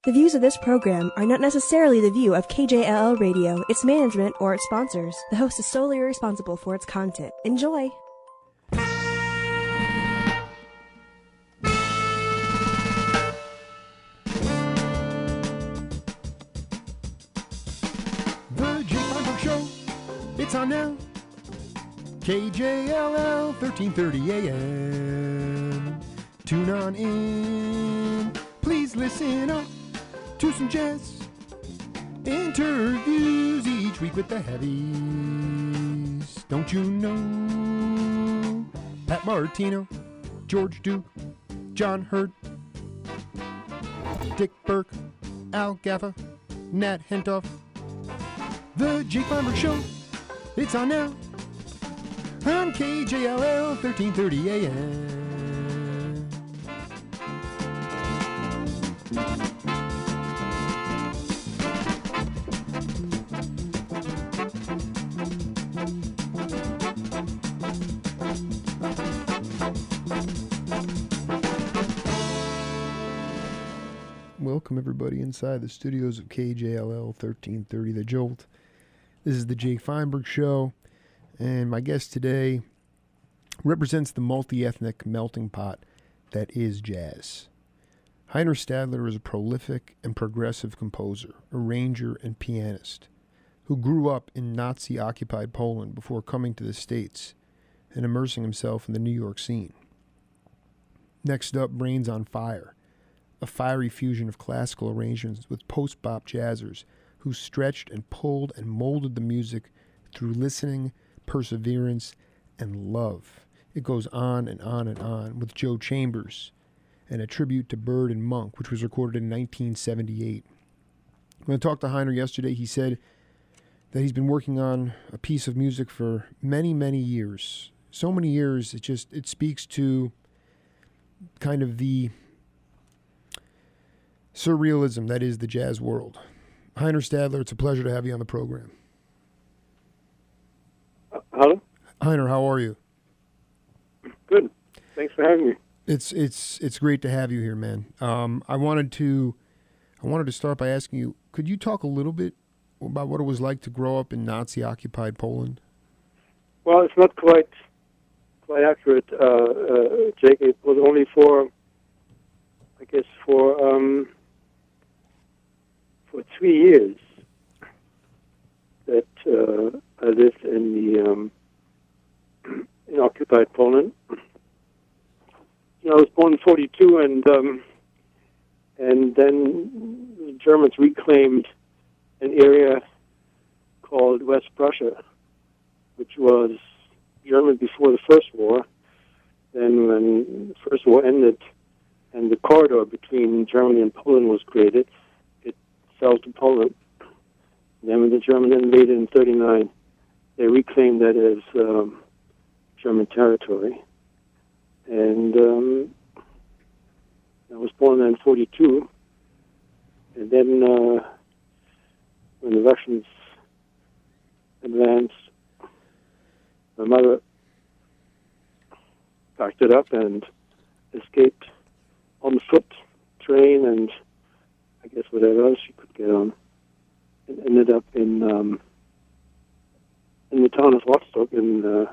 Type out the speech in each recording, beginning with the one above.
The views of this program are not necessarily the view of KJLL Radio, its management, or its sponsors. The host is solely responsible for its content. Enjoy! The Jake Feinberg Show, it's on now. KJLL 1330 AM. Tune on in. Please listen up to some jazz interviews each week with the heavies. Don't you know? Pat Martino, George Duke, John Hurt, Dick Burke, Al Gaffa, Nat Hentoff. The Jake Feinberg Show, it's on now on KJLL 1330 AM. Welcome everybody inside the studios of KJLL 1330 The Jolt. This is the Jake Feinberg Show, and my guest today represents the multi-ethnic melting pot that is jazz. Heiner Stadler is a prolific and progressive composer, arranger, and pianist who grew up in Nazi-occupied Poland before coming to the States and immersing himself in the New York scene. Next up, Brains on Fire, a fiery fusion of classical arrangements with post-bop jazzers who stretched and pulled and molded the music through listening, perseverance, and love. It goes on and on and on, with Joe Chambers and a tribute to Bird and Monk, which was recorded in 1978. When I talked to Heiner yesterday, he said that he's been working on a piece of music for many, many years. So many years, it speaks to kind of the surrealism that is the jazz world. Heiner Stadler, it's a pleasure to have you on the program. Hello? Heiner, how are you? Good. Thanks for having me. It's great to have you here, man. I wanted to start by asking you, could you talk a little bit about what it was like to grow up in Nazi-occupied Poland? Well, it's not quite accurate, Jake. It was only for 3 years that I lived in occupied Poland. I was born in 1942, and then the Germans reclaimed an area called West Prussia, which was German before the First War. Then when the First War ended and the corridor between Germany and Poland was created, it fell to Poland. And then when the Germans invaded in 1939, they reclaimed that as German territory. And I was born in 1942. And then when the Russians advanced, my mother packed it up and escaped on foot, train, and I guess whatever else she could get on, and ended up in the town of Rostock in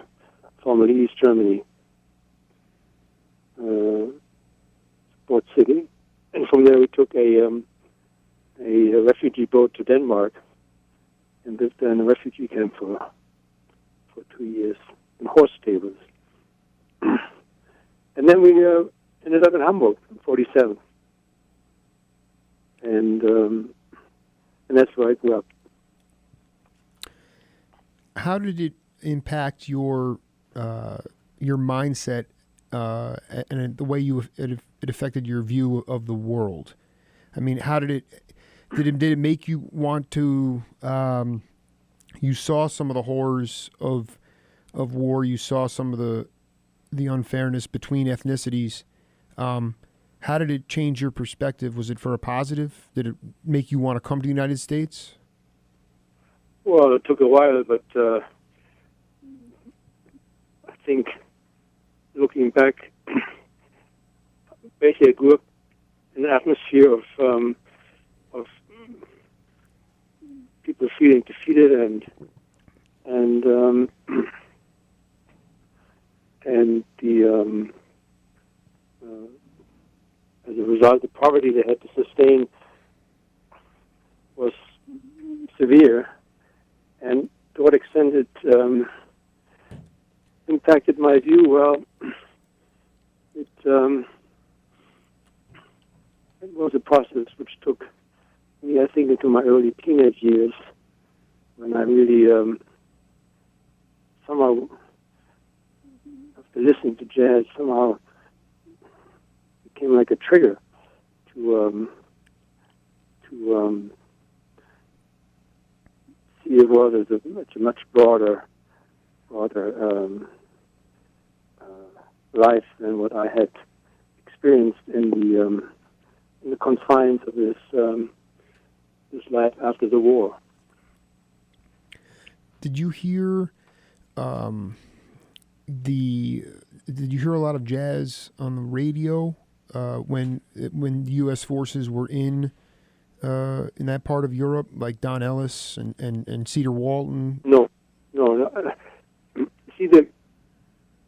formerly East Germany, port city, and from there we took a refugee boat to Denmark and lived there in a refugee camp for 2 years in horse stables. And then we ended up in Hamburg in 1947. And that's where I grew up. How did it impact your mindset and the way it affected your view of the world? I mean, how did it make you want to? You saw some of the horrors of war. You saw some of the unfairness between ethnicities. How did it change your perspective? Was it for a positive? Did it make you want to come to the United States? Well, it took a while, but I think looking back, basically I grew up in an atmosphere of of people feeling defeated and the as a result, the poverty they had to sustain was severe, and to what extent it impacted my view. Well, it was a process which took me, I think, into my early teenage years, when I really somehow, after listening to jazz, somehow became like a trigger to see the world as a much broader life than what I had experienced in the confines of this life after the war. Did you hear Did you hear a lot of jazz on the radio when the U.S. forces were in that part of Europe, like Don Ellis and Cedar Walton? No. See,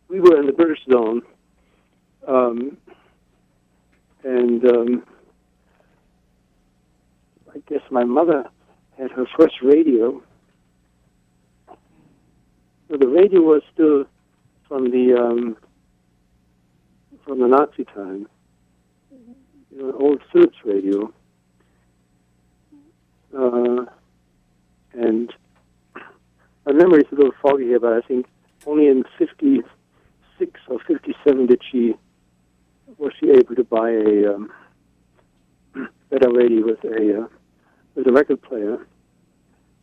we were in the British zone, and I guess my mother had her first radio. So the radio was still from the Nazi time, an old Philips radio, and my memory is a little foggy here, but I think only in 56 or 57 was she able to buy a better radio with a record player,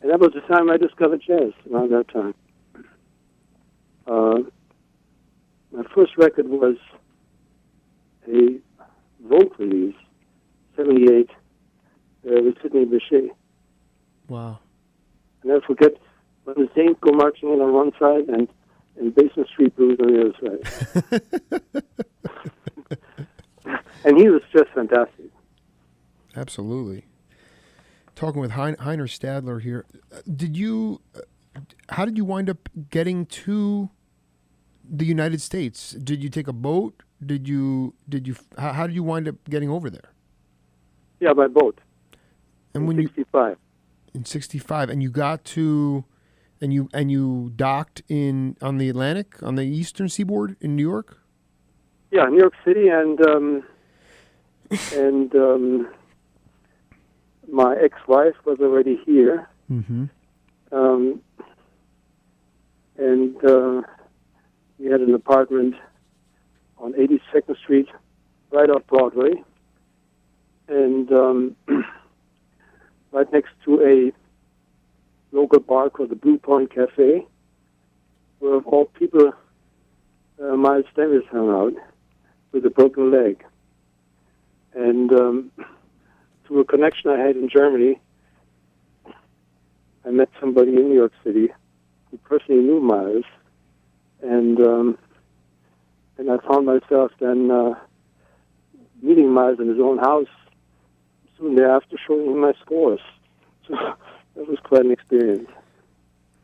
and that was the time I discovered jazz. Around that time, my first record was a Vogue release, 78, with Sidney Bechet. Wow. And I forget when the Saints go marching in on one side and Basement Street Blues on the other side. And he was just fantastic. Absolutely. Talking with Heiner Stadler here, how did you wind up getting to the United States? Did you take a boat? How did you wind up getting over there? Yeah, by boat. And in 65. In 65, and you got to, and you docked on the Atlantic, on the eastern seaboard in New York? Yeah, New York City, and my ex-wife was already here. Mm-hmm. And we had an apartment on 82nd Street, right off Broadway, and right next to a local bar called the Blue Point Cafe, where of all people Miles Davis hung out with a broken leg. And through a connection I had in Germany, I met somebody in New York City who personally knew Miles, and I found myself then meeting Miles in his own house soon thereafter, showing him my scores. So that was quite an experience.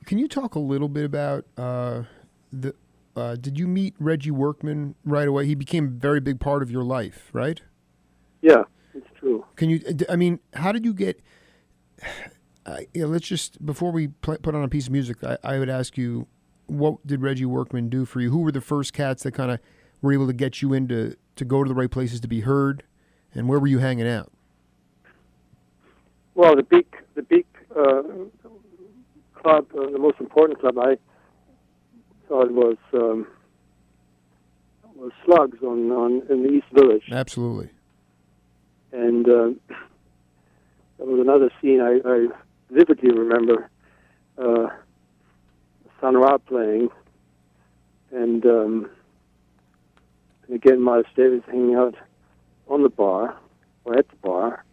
Can you talk a little bit about did you meet Reggie Workman right away? He became a very big part of your life, right? Yeah, it's true. How did you get... let's just, before we put on a piece of music, I would ask you, what did Reggie Workman do for you? Who were the first cats that kind of were able to get you to go to the right places to be heard, and where were you hanging out? Well, the big club, the most important club I thought was Slugs in the East Village. Absolutely. And there was another scene I vividly remember. Sun Ra playing, and again Miles Davis hanging out on the bar, or at the bar,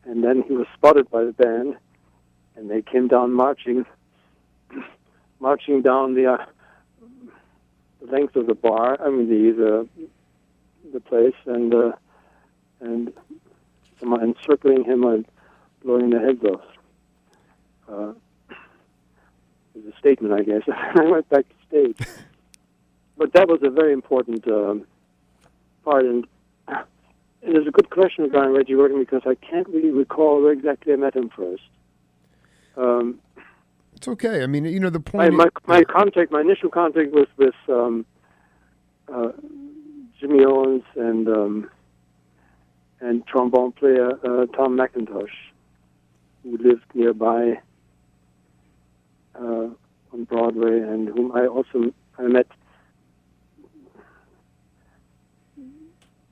and then he was spotted by the band, and they came down marching down the length of the bar. I mean the place, and somehow encircling him and blowing their heads off. It was a statement, I guess. I went back to stage. But that was a very important part. And there's a good question about Reggie Workman because I can't really recall where exactly I met him first. It's okay. I mean, the point. My initial contact was with Jimmy Owens and trombone player Tom McIntosh, who lived nearby on Broadway, and whom I met.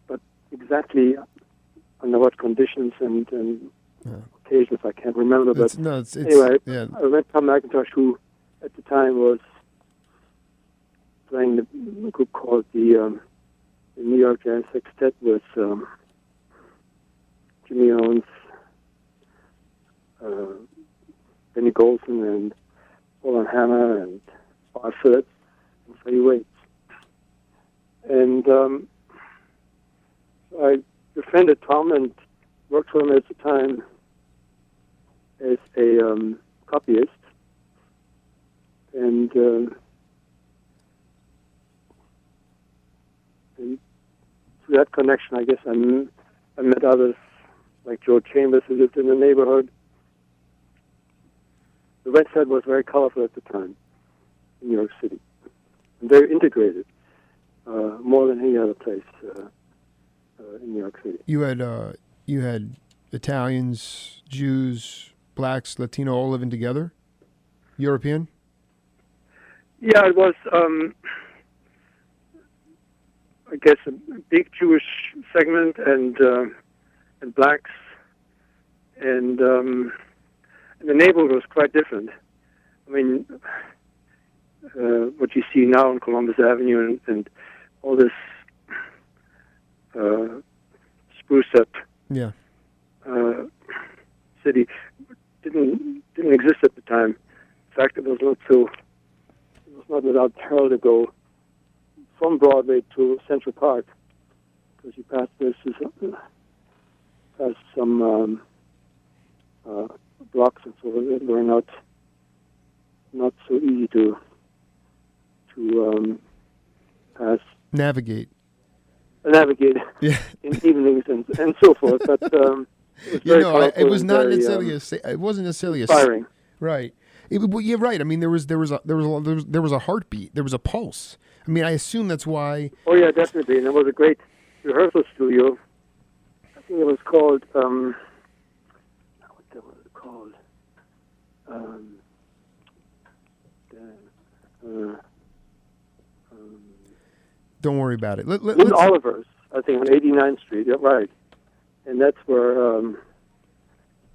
But exactly under what conditions and occasions I can't remember. But anyway, I met Tom McIntosh, who at the time was playing the group called the New York Jazz Sextet with Jimmy Owens, Benny Golson, and Roland Hammer, and Bob Phillips, and Freddie Waits. And I befriended Tom and worked for him at the time as a copyist. And through that connection, I guess I met others like Joe Chambers, who lived in the neighborhood. The West Side was very colorful at the time in New York City, and very integrated, more than any other place in New York City. You had Italians, Jews, blacks, Latino, all living together. European. Yeah, it was. I guess a big Jewish segment and blacks, and the neighborhood was quite different. I mean, what you see now on Columbus Avenue and all this spruce up city didn't exist at the time. In fact, it was not without peril to go from Broadway to Central Park, because you pass some blocks and so on that were not so easy to pass. Navigate in evenings and so forth. But it was not necessarily it wasn't necessarily inspiring. Right. You're right. I mean, there was a heartbeat. There was a pulse. I mean, I assume that's why. Oh yeah, definitely. And there was a great rehearsal studio. I think it was called. What was it called? Don't worry about it. In Oliver's, I think, on 89th Street. Yeah, right. And that's where a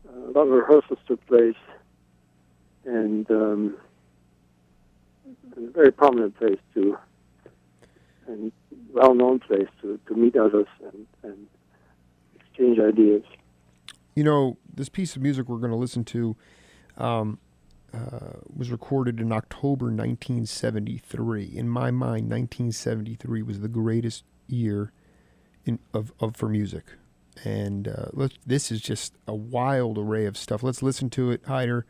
lot of rehearsals took place, and a very prominent place too, and well-known place to meet others and exchange ideas. This piece of music we're going to listen to was recorded in October 1973. In my mind, 1973 was the greatest year for music. And this is just a wild array of stuff. Let's listen to it, Heiner,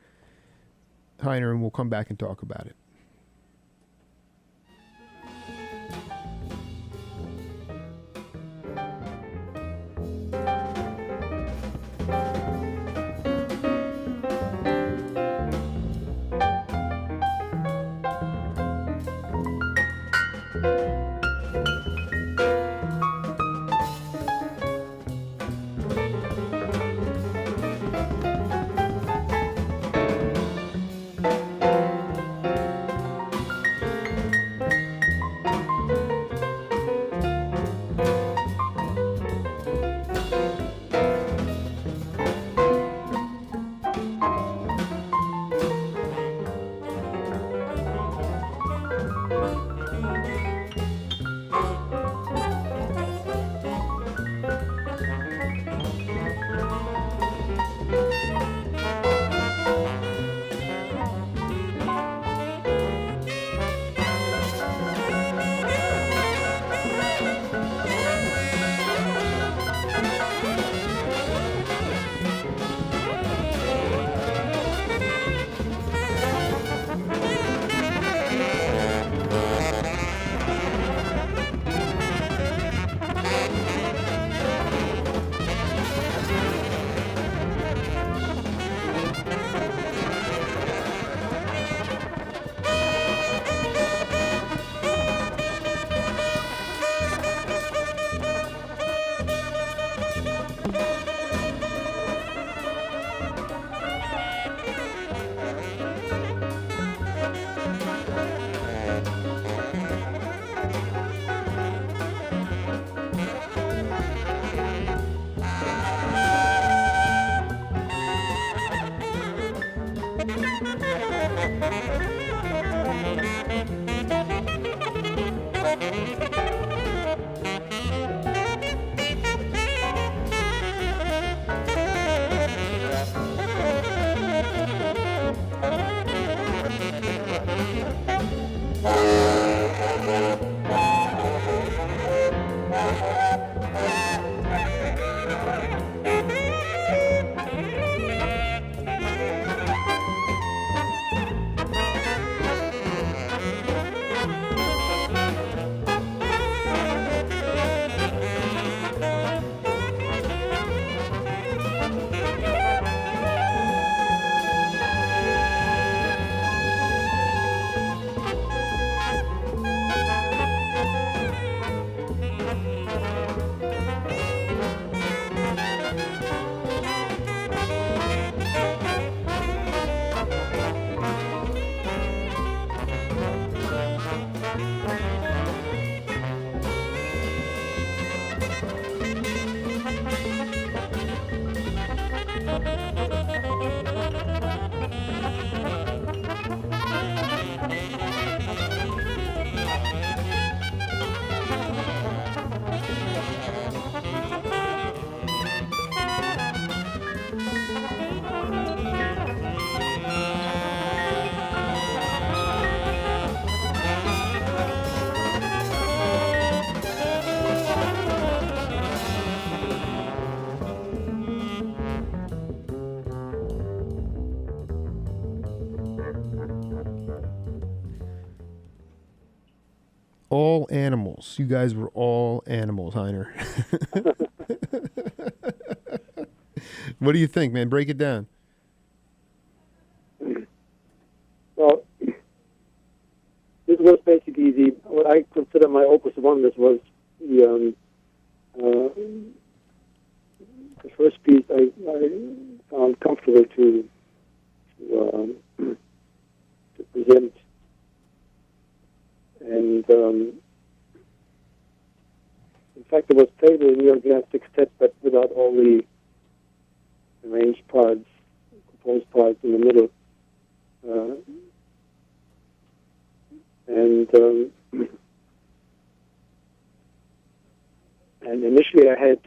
and we'll come back and talk about it. All animals. You guys were all animals, Heiner. What do you think, man? Break it down. Well, this was basically what I consider my opus one. This was the first piece I found comfortable to present, and in fact, it was played in the New York Jazz Sextet, but without all the arranged parts, composed parts in the middle. And initially I had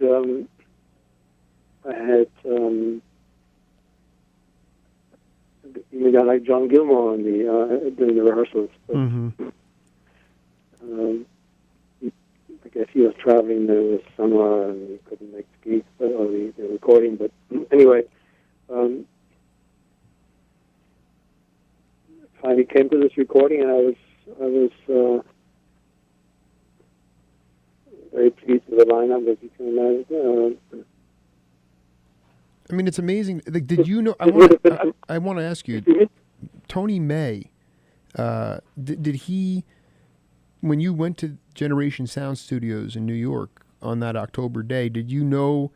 even got like John Gilmore on the during the rehearsals. But, I guess he was traveling there this summer and he couldn't make the gigs or the recording. But anyway, finally came to this recording, and I was very pleased with the lineup, as you can imagine. I mean, it's amazing. Like, did you know? I want to ask you, Tony May. Did he, when you went to Generation Sound Studios in New York on that October day, did you know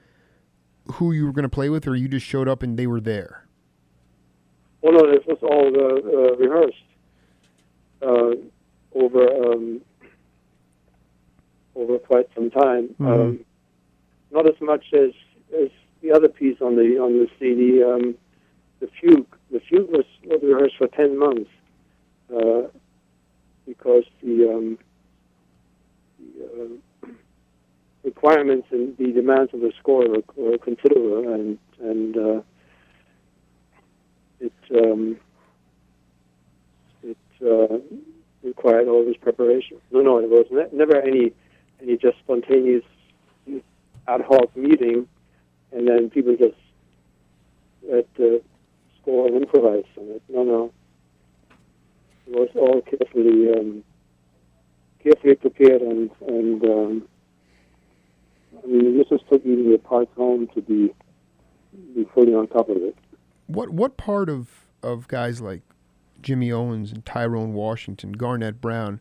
who you were going to play with, or you just showed up and they were there? Well, no, this was all rehearsed over quite some time. Not as much as the other piece on the CD, the Fugue. The Fugue was rehearsed for 10 months because the requirements and the demands of the score were considerable, and it required all this preparation. No, it was never any just spontaneous ad hoc meeting, and then people just let the score and improvise on it. No. It was all carefully prepared, and I mean, this was took even the parts home to be fully on top of it. What part of guys like Jimmy Owens and Tyrone Washington, Garnett Brown,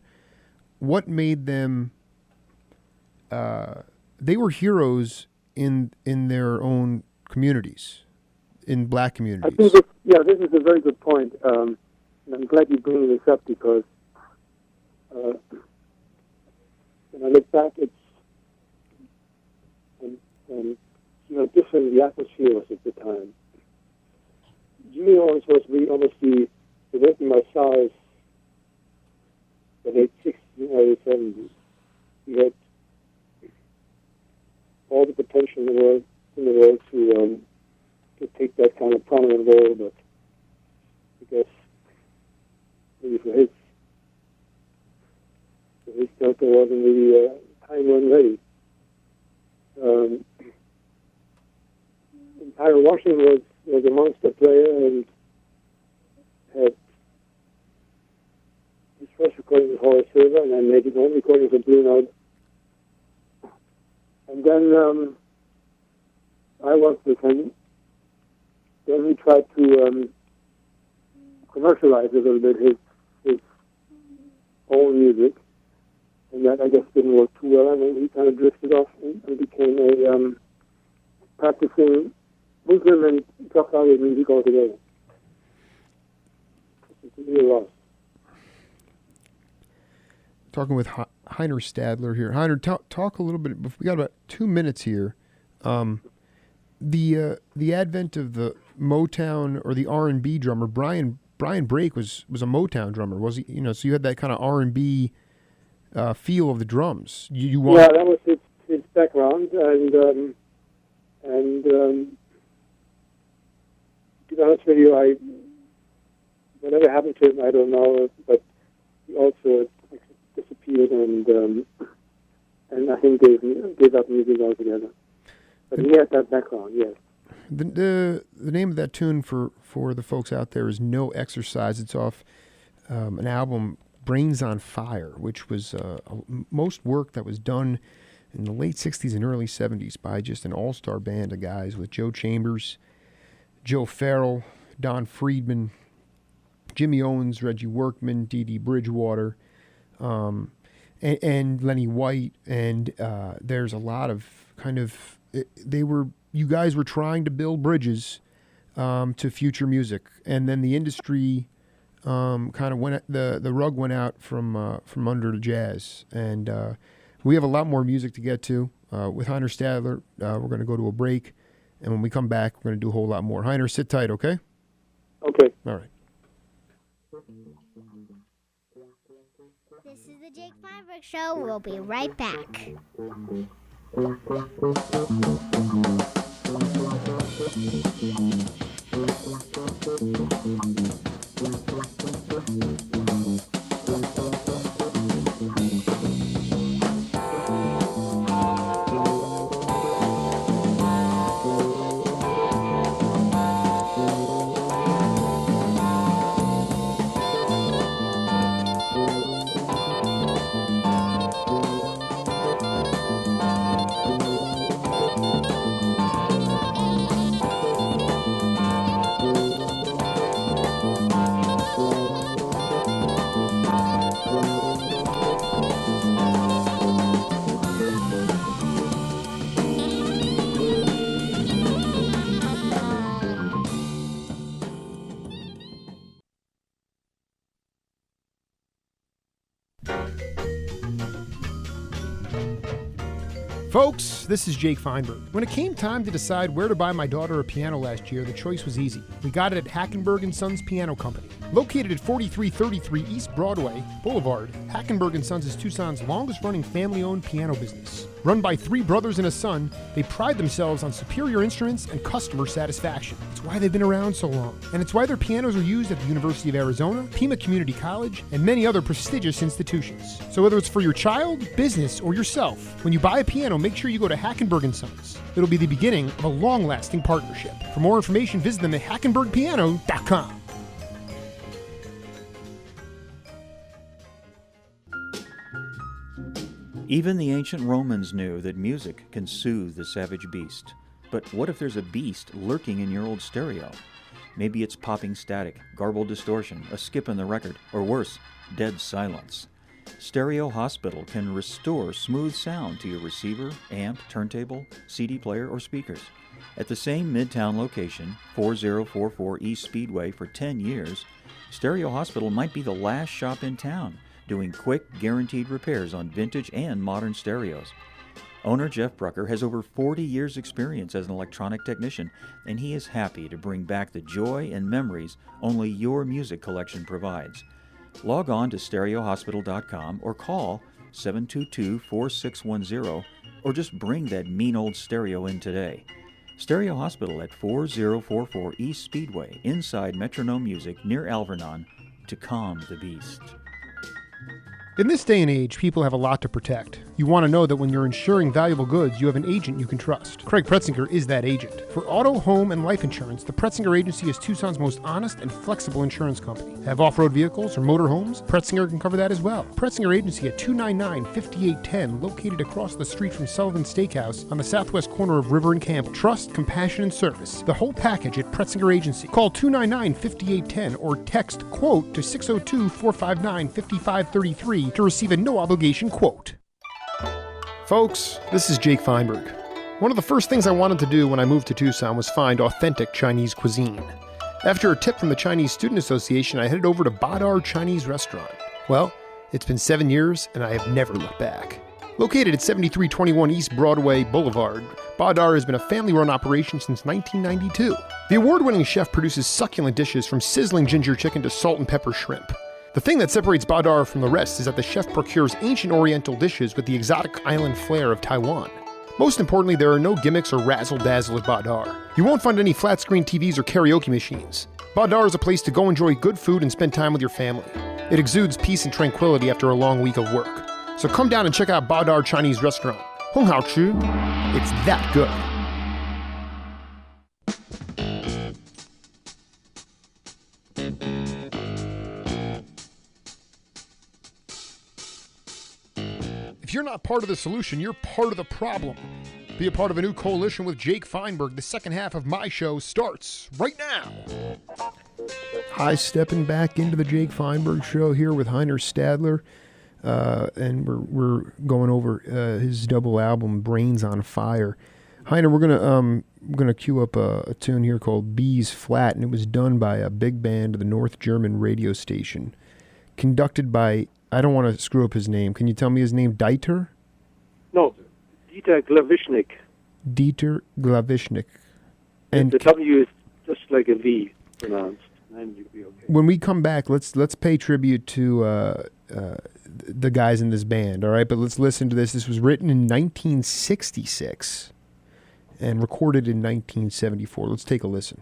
what made them? They were heroes in their own communities, in black communities. I think this is a very good point. And I'm glad you bring this up because when I look back, it's different the atmosphere was at the time. Jimmy Owens was really almost the working my size in the late 60s, early 70s. He had all the potential in the world to take that kind of prominent role, but I guess maybe for his character wasn't really time wasn't ready. Tyrone Washington was a monster player and had his first recording with Horace Silver, and then made his own recording for Blue Note. And then I worked with him. Then we tried to commercialize a little bit his own music, and that I guess didn't work too well. And then he kind of drifted off and became a practicing Muslim and dropped out of music altogether. It's really lost. Talking with Heiner Stadler here. Heiner, talk a little bit. We got about 2 minutes here. The advent of the Motown or the R&B drummer, Brian Brake was a Motown drummer, was he? So you had that kind of R&B feel of the drums. That was his background, and to be honest with you, whatever happened to him, I don't know, but he also disappeared and I think gave up music altogether. But he had that background, yes. The name of that tune for the folks out there is No Exercise. It's off an album Brains on Fire, which was most work that was done in the late 60s and early 70s by just an all-star band of guys with Joe Chambers, Joe Farrell, Don Friedman, Jimmy Owens, Reggie Workman, Dee Dee Bridgewater, and Lenny White. And there's a lot of you guys were trying to build bridges to future music. And then the industry kind of the rug went out from under the jazz. And we have a lot more music to get to. With Heiner Stadler, we're going to go to a break. And when we come back, we're going to do a whole lot more. Heiner, sit tight, okay? Okay. All right. This is the Jake Feinberg Show. We'll be right back. Folks, this is Jake Feinberg. When it came time to decide where to buy my daughter a piano last year, the choice was easy. We got it at Hackenberg & Sons Piano Company. Located at 4333 East Broadway Boulevard, Hackenberg & Sons is Tucson's longest-running family-owned piano business. Run by three brothers and a son, they pride themselves on superior instruments and customer satisfaction. It's why they've been around so long. And it's why their pianos are used at the University of Arizona, Pima Community College, and many other prestigious institutions. So whether it's for your child, business, or yourself, when you buy a piano, make sure you go to Hackenberg & Sons. It'll be the beginning of a long-lasting partnership. For more information, visit them at hackenbergpiano.com. Even the ancient Romans knew that music can soothe the savage beast. But what if there's a beast lurking in your old stereo? Maybe it's popping static, garbled distortion, a skip in the record, or worse, dead silence. Stereo Hospital can restore smooth sound to your receiver, amp, turntable, CD player, or speakers. At the same Midtown location, 4044 East Speedway, for 10 years, Stereo Hospital might be the last shop in town doing quick, guaranteed repairs on vintage and modern stereos. Owner Jeff Brucker has over 40 years' experience as an electronic technician, and he is happy to bring back the joy and memories only your music collection provides. Log on to stereohospital.com or call 722-4610, or just bring that mean old stereo in today. Stereo Hospital at 4044 East Speedway, inside Metronome Music near Alvernon, to calm the beast. In this day and age, people have a lot to protect. You want to know that when you're insuring valuable goods, you have an agent you can trust. Craig Pretzinger is that agent. For auto, home, and life insurance, the Pretzinger Agency is Tucson's most honest and flexible insurance company. Have off-road vehicles or motorhomes? Pretzinger can cover that as well. Pretzinger Agency at 299-5810, located across the street from Sullivan Steakhouse on the southwest corner of River and Camp. Trust, compassion, and service. The whole package at Pretzinger Agency. Call 299-5810 or text QUOTE to 602-459-5533 to receive a no-obligation quote. Folks, this is Jake Feinberg. One of the first things I wanted to do when I moved to Tucson was find authentic Chinese cuisine. After a tip from the Chinese Student Association, I headed over to Badar Chinese Restaurant. Well, it's been 7 years, and I have never looked back. Located at 7321 East Broadway Boulevard, Badar has been a family-run operation since 1992. The award-winning chef produces succulent dishes from sizzling ginger chicken to salt and pepper shrimp. The thing that separates Badar from the rest is that the chef procures ancient oriental dishes with the exotic island flair of Taiwan. Most importantly, there are no gimmicks or razzle-dazzle at Badar. You won't find any flat-screen TVs or karaoke machines. Badar is a place to go enjoy good food and spend time with your family. It exudes peace and tranquility after a long week of work. So come down and check out Badar Chinese Restaurant. Hong Hao Chu. It's that good. not part of the solution. You're part of the problem. Be a part of a new coalition with Jake Feinberg. The second half of my show starts right now. Hi, stepping back into the Jake Feinberg show here with Heiner Stadler. And we're going over his double album, Brains on Fire. Heiner, we're gonna cue up a tune here called Bees Flat, and it was done by a big band of the North German radio station, conducted by, I don't want to screw up his name. Can you tell me his name? Dieter? No, Dieter Glavishnik. Dieter Glavishnik. And the W is just like a V pronounced, and you'll be okay. When we come back, let's pay tribute to the guys in this band, all right? But let's listen to this. This was written in 1966 and recorded in 1974. Let's take a listen.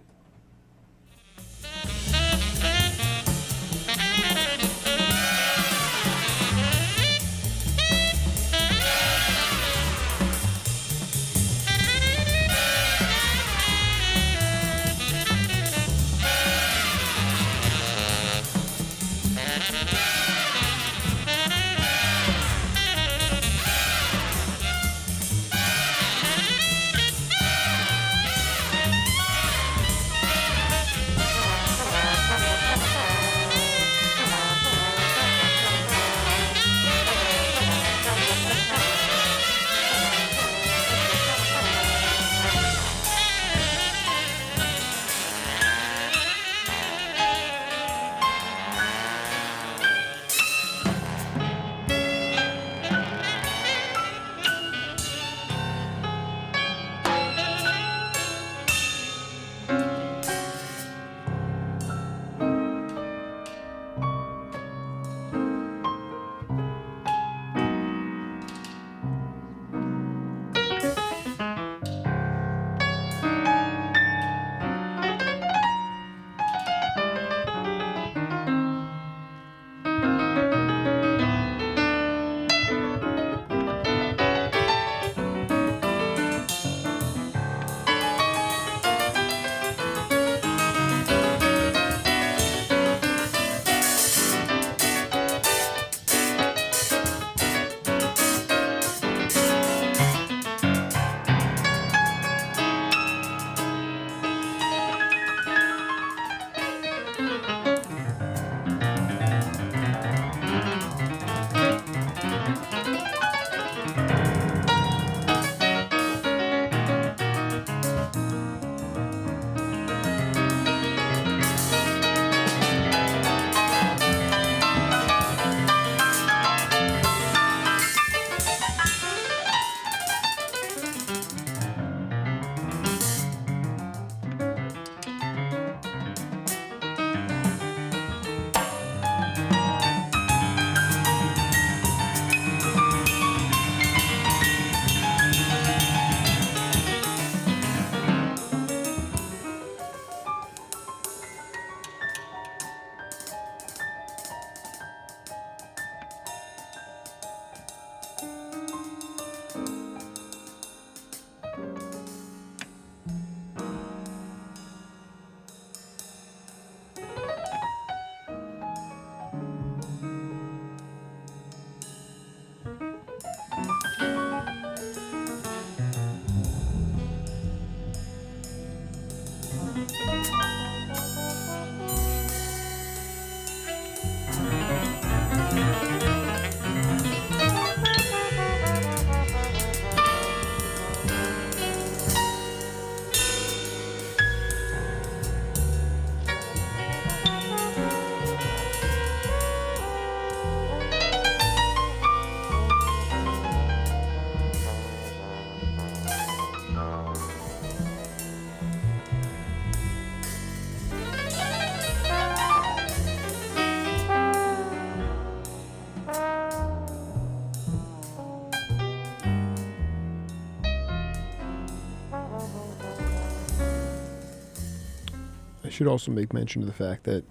I should also make mention of the fact that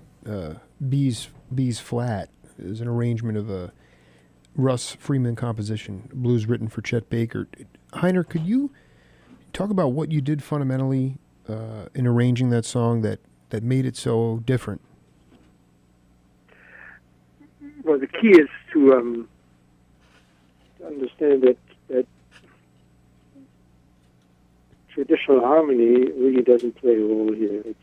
Bees Flat is an arrangement of a Russ Freeman composition, blues written for Chet Baker. Heiner, could you talk about what you did fundamentally in arranging that song that made it so different? Well, the key is to understand that traditional harmony really doesn't play a role here. It's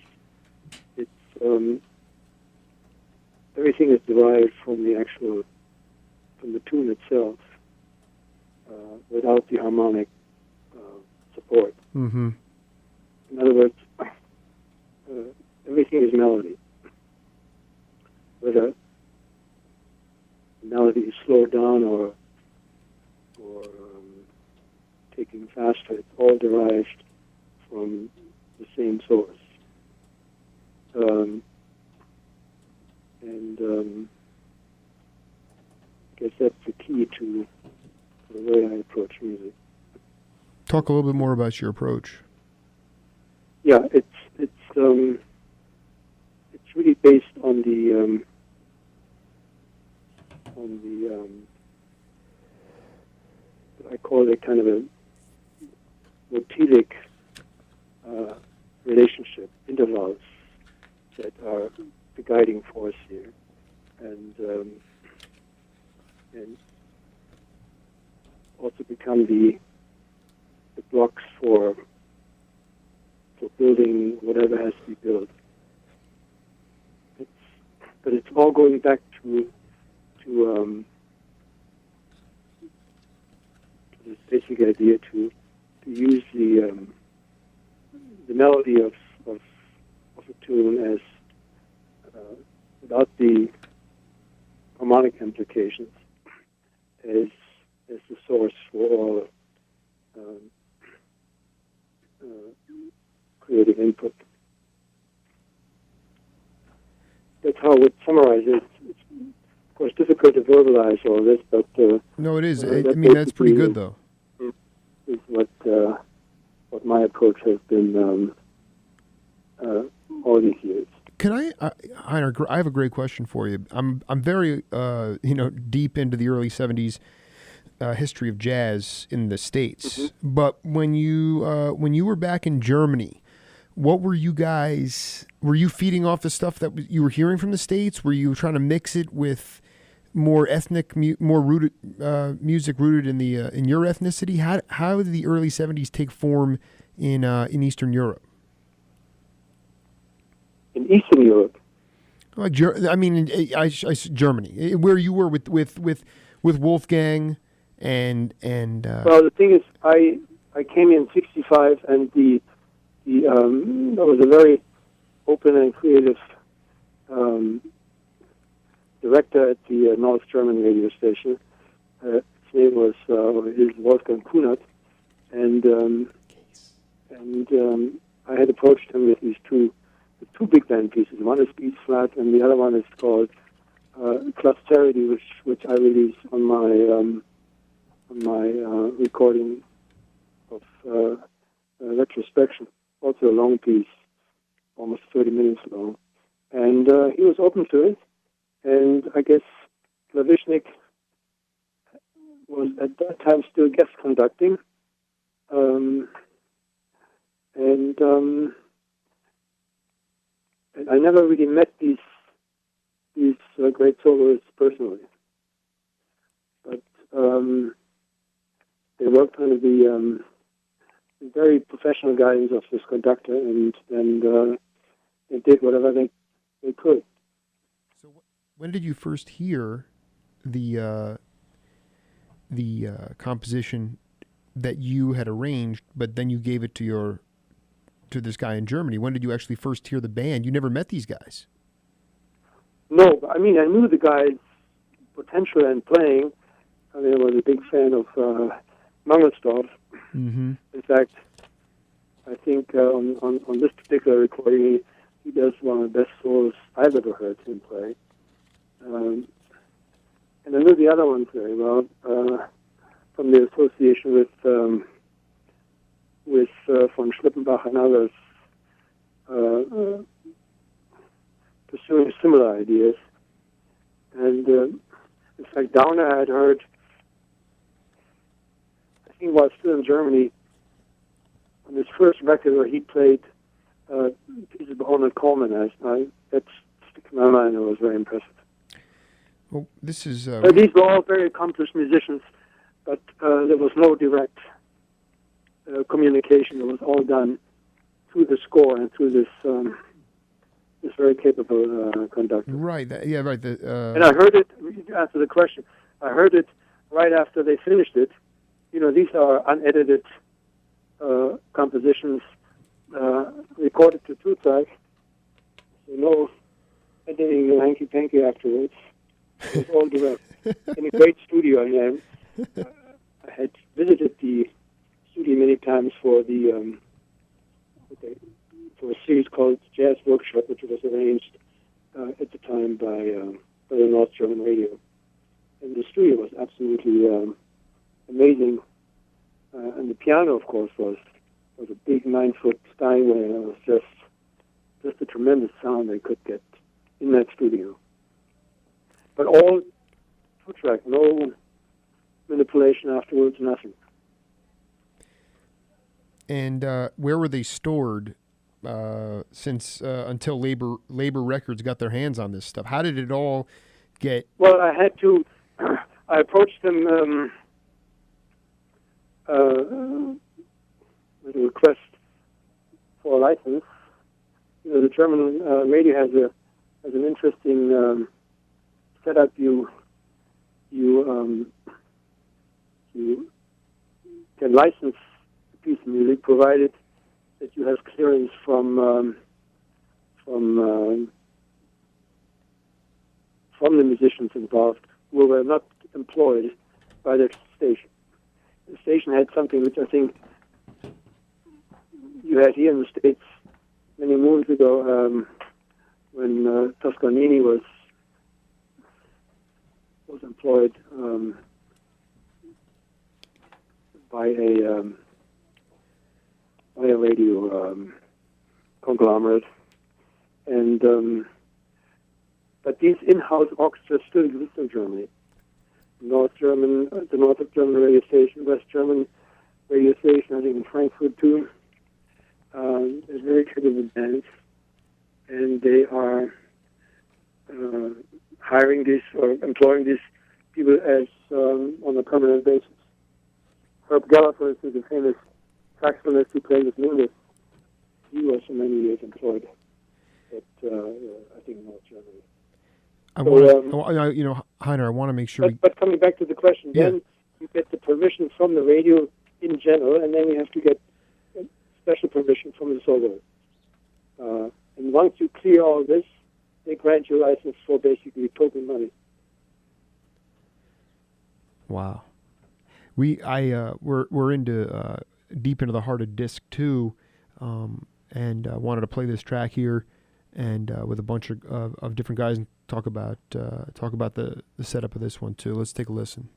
everything is derived from the tune itself, without the harmonic support. Mm-hmm. In other words, everything is melody. Whether the melody is slowed down or taking faster, it's all derived from the same source. I guess that's the key to the way I approach music. Talk a little bit more about your approach. Yeah, it's really based on the I call it kind of a motivic relationship, intervals that are the guiding force here, and also become the blocks for building whatever has to be built. But it's all going back to this basic idea to use the melody of a tune as without the harmonic implications as the source for all creative input. That's how I would summarize it. It's of course difficult to verbalize all this, but no, it is. I mean, that's pretty good, though. Is what my approach has been all these years. Can Heiner? I have a great question for you. I'm very deep into the early '70s history of jazz in the States. Mm-hmm. But when you were back in Germany, what were you guys? Were you feeding off the stuff that you were hearing from the States? Were you trying to mix it with more ethnic, more rooted music rooted in the in your ethnicity? How did the early '70s take form in Eastern Europe? In Eastern Europe, Germany, where you were with Wolfgang and. Well, the thing is, I came in '65, and there was a very open and creative director at the North German radio station. His name was Wolfgang Kunert, and I had approached him with these two big band pieces. One is B flat, and the other one is called Clusterity, which I released on my recording of Retrospection. Also a long piece, almost 30 minutes long, and he was open to it. And I guess Klavishnik was at that time still guest conducting, and I never really met these great soloists personally, but they worked under the very professional guidance of this conductor, and they did whatever they could. So, when did you first hear the composition that you had arranged, but then you gave it to this guy in Germany? When did you actually first hear the band? You never met these guys. No, I mean, I knew the guy's potential and playing. I mean, I was a big fan of Mangelsdorff. Mm-hmm. In fact, I think on this particular recording, he does one of the best solos I've ever heard him play. And I knew the other ones very well from the association with von Schlippenbach and others pursuing similar ideas. And in fact, Downer I had heard, I think while still in Germany, on his first record where he played pieces of Ornette Coleman. That stuck in my mind. It was very impressive. Well, this is... These were all very accomplished musicians, but there was no direct communication. It was all done through the score and through this very capable conductor. Right. Right. And I heard it, to answer the question, I heard it right after they finished it. These are unedited compositions recorded to two-track. So no editing, no hanky-panky afterwards. It was all direct. In a great studio. I had visited the studio many times for the for a series called Jazz Workshop, which was arranged at the time by the North German Radio. And the studio was absolutely amazing. And the piano, of course, was a big 9-foot Steinway. And it was just a tremendous sound they could get in that studio. But all two-track, no manipulation afterwards, nothing. And where were they stored since until Labor Records got their hands on this stuff? How did it all get? Well, I had to. I approached them with a request for a license. The German radio has an interesting setup. You can license a piece of music provided that you have clearance from the musicians involved who were not employed by the station. The station had something which I think you had here in the States many moons ago when Toscanini was employed by a radio conglomerate, and but these in-house orchestras still exist in Germany. The North of German radio station, West German radio station, I think in Frankfurt too. There's very capable bands, and they are hiring these or employing these people as on a permanent basis. Herb Geller, for instance, the famous saxophonist who played with Lindis, he was for many years employed at I think North Germany. Heiner, I want to make sure. But coming back to the question, then you get the permission from the radio in general, and then you have to get special permission from the solo. And once you clear all this, they grant you license for basically total money. Wow. We're into deep into the heart of disc 2, and wanted to play this track here, and with a bunch of different guys, and talk about the setup of this one too. Let's take a listen.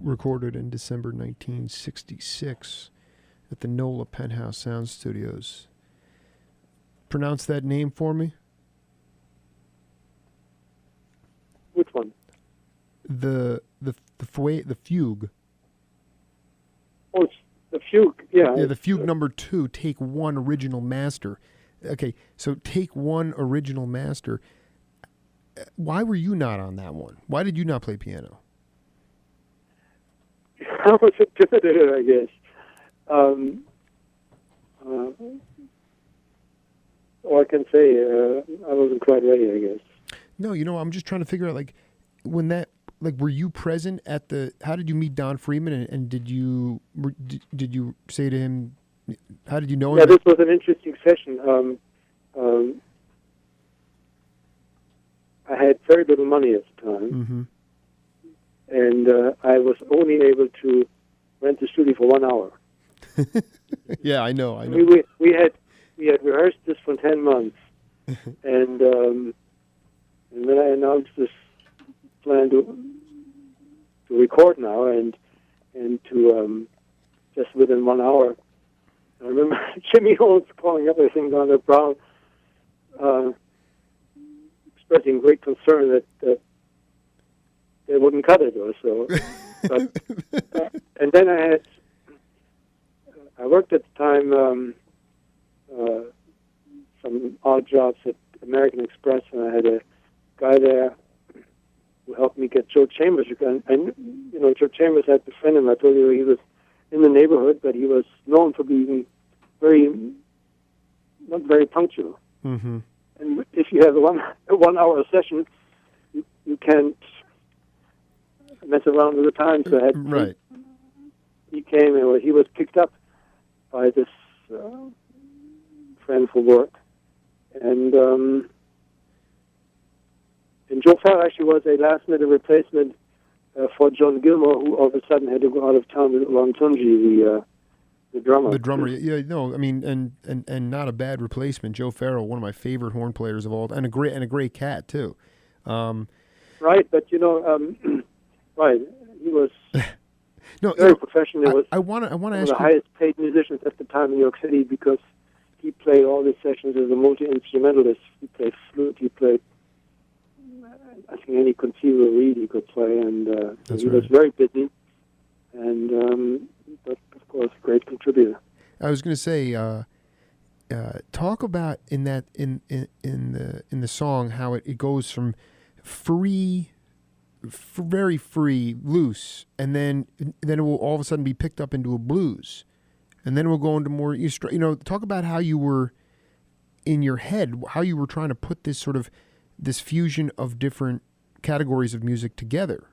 recorded in December 1966 at the NOLA Penthouse Sound Studios. Pronounce that name for me. Which one? The Fugue. Oh, it's the Fugue. Yeah. Yeah, the Fugue number 2, take 1 original master. Okay, so take 1 original master. Why were you not on that one? Why did you not play piano? I was intimidated, I guess. Or I can say I wasn't quite ready, I guess. No, I'm just trying to figure out, like, when that, like, were you present at the, how did you meet Don Freeman, and did you say to him, how did you know him? Yeah, this was an interesting session. I had very little money at the time, and I was only able to rent the studio for 1 hour. Yeah, I know. We had rehearsed this for 10 months, and then I announced this plan to record now, and to just within 1 hour. I remember Jimmy Holmes calling up, I think, Donna Brown, expressing great concern that they wouldn't cut it or so. But, and then I worked at the time some odd jobs at American Express, and I had a guy there who helped me get Joe Chambers. And Joe Chambers had befriended him. I told you he was in the neighborhood, but he was known for being not very punctual. Mm-hmm. And if you have a 1 hour session, you can't mess around with the time. So right. He came, and he was picked up by this friend for work, and Joe Farrell actually was a last-minute replacement for John Gilmore, who all of a sudden had to go out of town with Ron Tunji, the drummer. The drummer, yeah, no, I mean, and not a bad replacement. Joe Farrell, one of my favorite horn players of all, and a great cat too. Right, but right, he was no, very professional. I want to ask one you of the highest-paid musicians at the time in New York City, because he played all these sessions as a multi-instrumentalist. He played flute, he played, I think, any conceivable reed he could play, and he was very busy, and but of course, a great contributor. I was going to say, talk about in the song how it goes from free, very free, loose, and then it will all of a sudden be picked up into a blues, and then we'll go into more. Talk about how you were in your head, how you were trying to put this sort of this fusion of different categories of music together.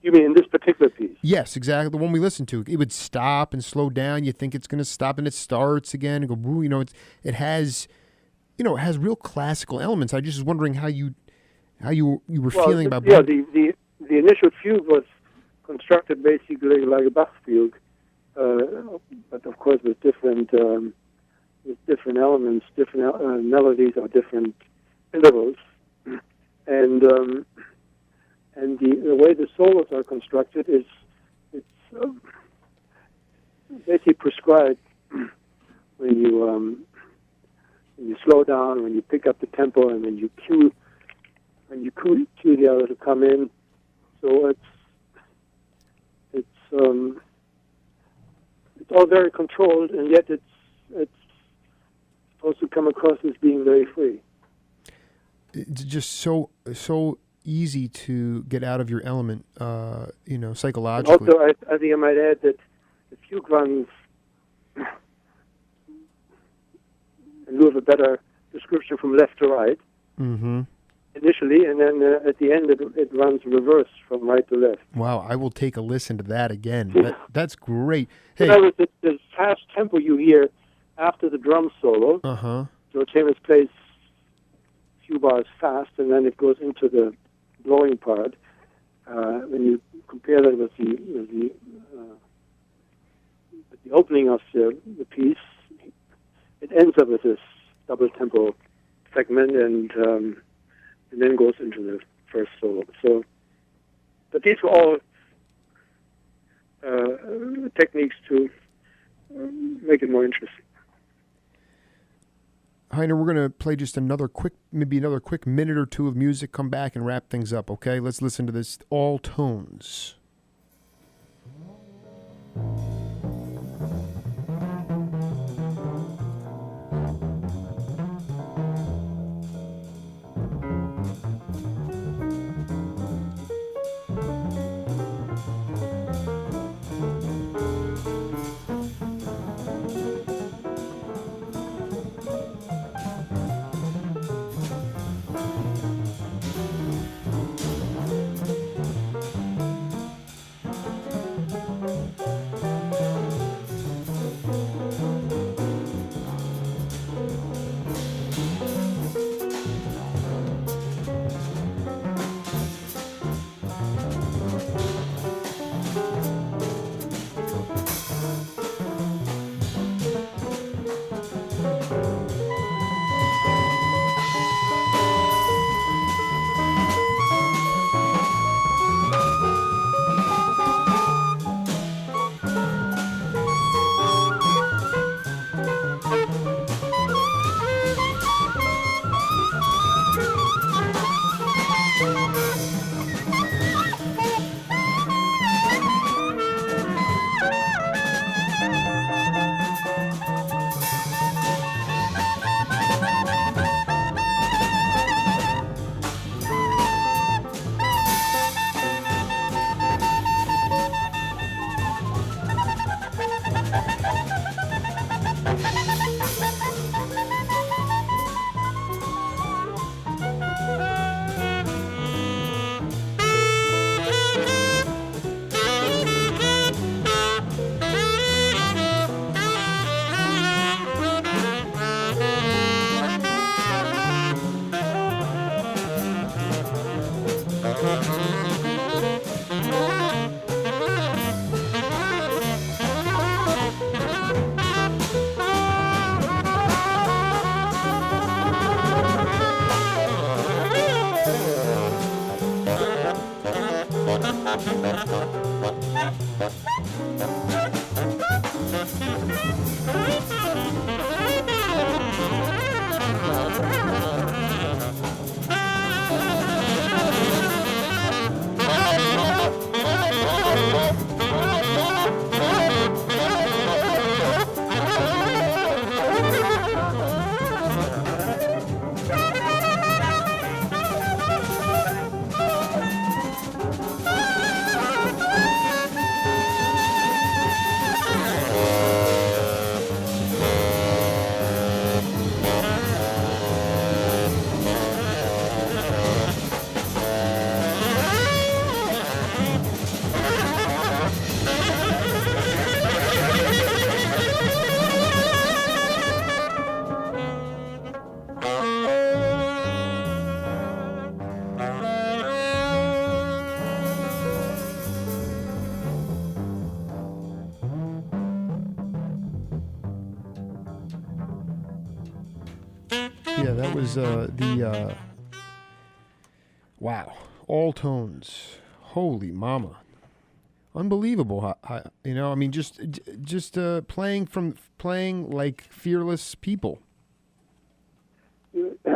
You mean in this particular piece? Yes, exactly. The one we listened to, it would stop and slow down. You think it's going to stop, and it starts again and go. Woo, it has real classical elements. I just was wondering how you were feeling about. Yeah, the initial fugue was constructed basically like a Bach fugue, but of course with different elements, different melodies or different intervals, and the way the solos are constructed is it's basically prescribed when you slow down, when you pick up the tempo, and when you cue the other to come in. So it's all very controlled, and yet it's supposed to come across as being very free. It's just so easy to get out of your element, psychologically. And also, I think I might add that the fugue runs, in lieu of a better description, from left to right, initially, and then at the end it runs reverse from right to left. Wow, I will take a listen to that again. That's great. Hey, the fast tempo you hear after the drum solo, Joe Chambers plays a few bars fast, and then it goes into the blowing part. When you compare that with the opening of the piece, it ends up with this double tempo segment, and then goes into the first solo. So, but these were all techniques to make it more interesting. Heiner, we're going to play just another quick minute or two of music, come back and wrap things up, okay? Let's listen to this All Tones. Yeah, that was wow, All Tones. Holy mama. Unbelievable. I mean, just playing like fearless people. It's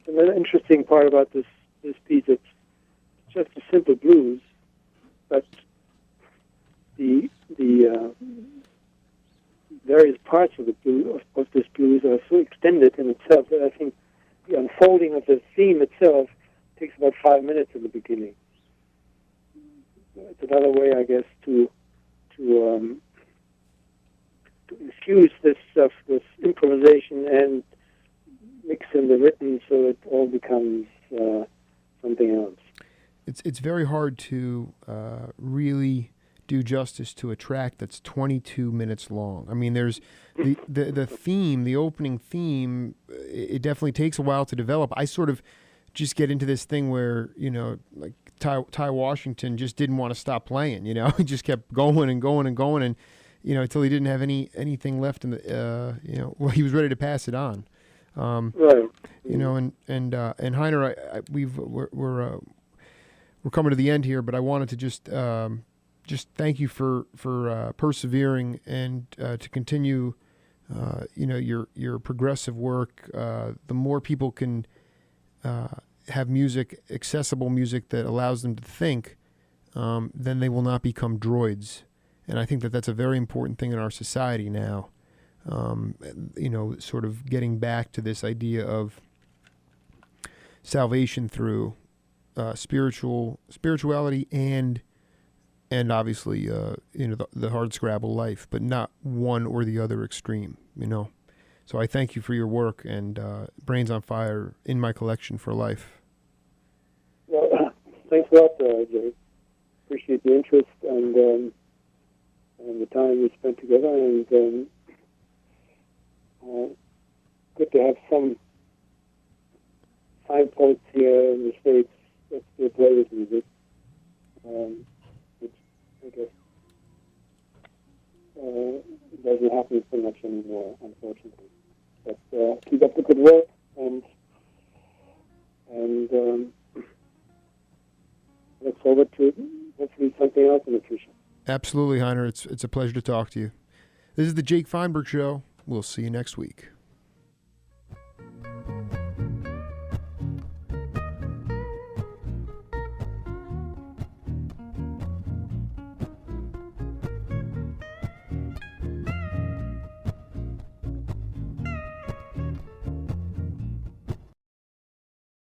another interesting part about this piece. It's just a simple blues, but the various parts of the blues of this blues are so extended in itself that I think the unfolding of the theme itself takes about 5 minutes in the beginning. It's another way, I guess, to infuse this stuff with improvisation and mix in the written so it all becomes something else. It's very hard to really do justice to a track that's 22 minutes long. I mean, there's the theme, the opening theme, it definitely takes a while to develop. I sort of just get into this thing where, like Ty Washington just didn't want to stop playing, he just kept going and going and going and, until he didn't have anything left in the, well, he was ready to pass it on. Right. And Heiner, we're coming to the end here, but I wanted to just just thank you for persevering and to continue, your progressive work. The more people can have music, accessible music that allows them to think, then they will not become droids. And I think that that's a very important thing in our society now. Sort of getting back to this idea of salvation through spirituality and obviously the hard scrabble life, but not one or the other extreme. So I thank you for your work, and Brains on Fire in my collection for life. Well, thanks a lot, Jay. Appreciate the interest and the time we spent together, and good to have some signposts here in the States that still play this music, which I guess doesn't happen so much anymore, unfortunately. But keep up the good work, and look forward to hopefully something else in the future. Absolutely, Heiner. It's a pleasure to talk to you. This is the Jake Feinberg Show. We'll see you next week.